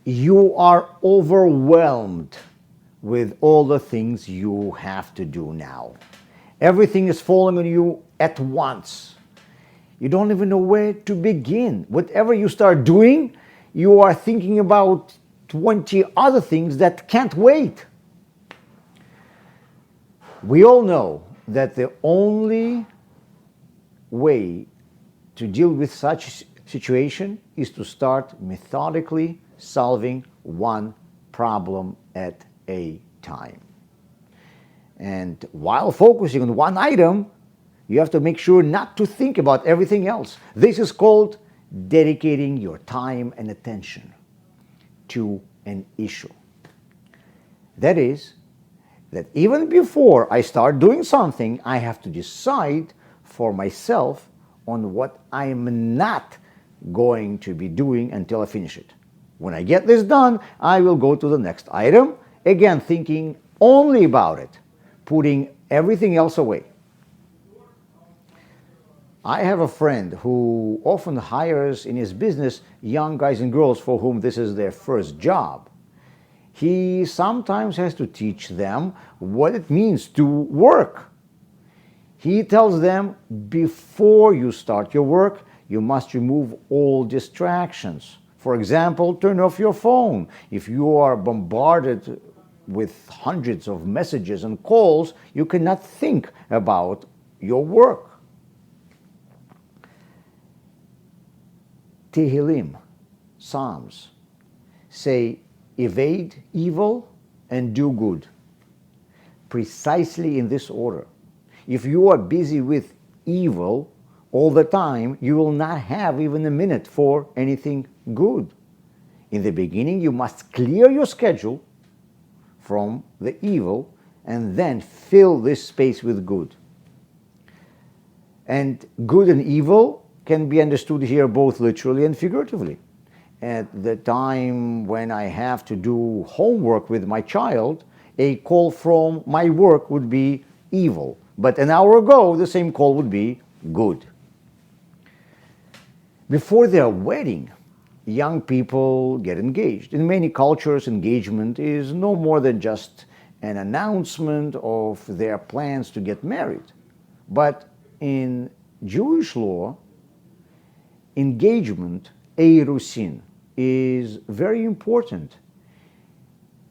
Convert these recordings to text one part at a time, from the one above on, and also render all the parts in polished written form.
you are overwhelmed with all the things you have to do now. Everything is falling on you at once. You don't even know where to begin. Whatever you start doing, you are thinking about 20 other things that can't wait. We all know that the only way to deal with such situation is to start methodically solving one problem at a time. And while focusing on one item, you have to make sure not to think about everything else. This is called dedicating your time and attention to an issue. That is, that even before I start doing something, I have to decide for myself on what I am not going to be doing until I finish it. When I get this done, I will go to the next item, again thinking only about it, putting everything else away. I have a friend who often hires in his business young guys and girls for whom this is their first job. He sometimes has to teach them what it means to work. He tells them, before you start your work, you must remove all distractions. For example, turn off your phone. If you are bombarded with hundreds of messages and calls, you cannot think about your work. Tehillim, Psalms, say, evade evil and do good, precisely in this order. If you are busy with evil all the time, you will not have even a minute for anything good. In the beginning, you must clear your schedule from the evil and then fill this space with good. And good and evil can be understood here both literally and figuratively. At the time when I have to do homework with my child, a call from my work would be evil. But an hour ago, the same call would be good. Before their wedding, young people get engaged. In many cultures, engagement is no more than just an announcement of their plans to get married. But in Jewish law, engagement, eirusin, is very important.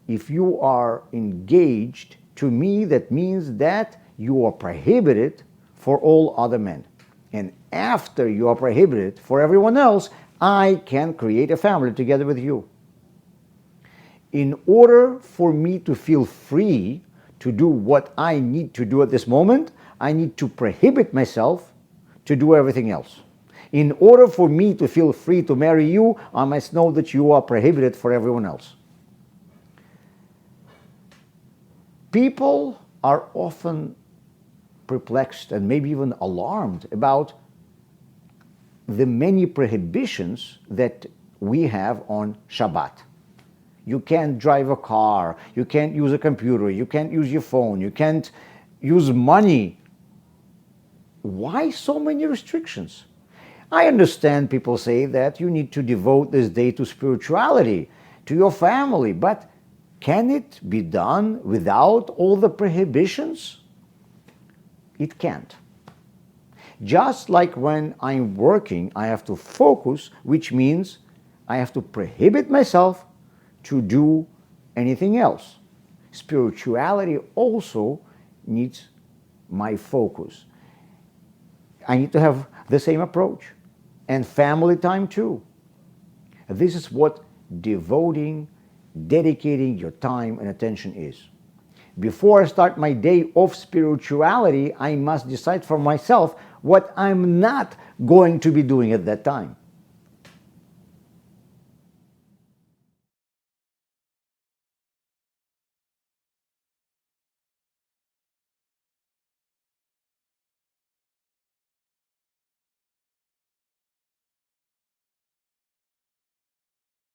If you are engaged, to me that means that you are prohibited for all other men. And after you are prohibited for everyone else, I can create a family together with you. In order for me to feel free to do what I need to do at this moment, I need to prohibit myself to do everything else. In order for me to feel free to marry you, I must know that you are prohibited for everyone else. People are often perplexed and maybe even alarmed about the many prohibitions that we have on Shabbat. You can't drive a car, you can't use a computer, you can't use your phone, you can't use money. Why so many restrictions? I understand people say that you need to devote this day to spirituality, to your family, but can it be done without all the prohibitions? It can't. Just like when I'm working, I have to focus, which means I have to prohibit myself to do anything else. Spirituality also needs my focus. I need to have the same approach. And family time too. This is what dedicating your time and attention is. Before I start my day of spirituality, I must decide for myself what I'm not going to be doing at that time.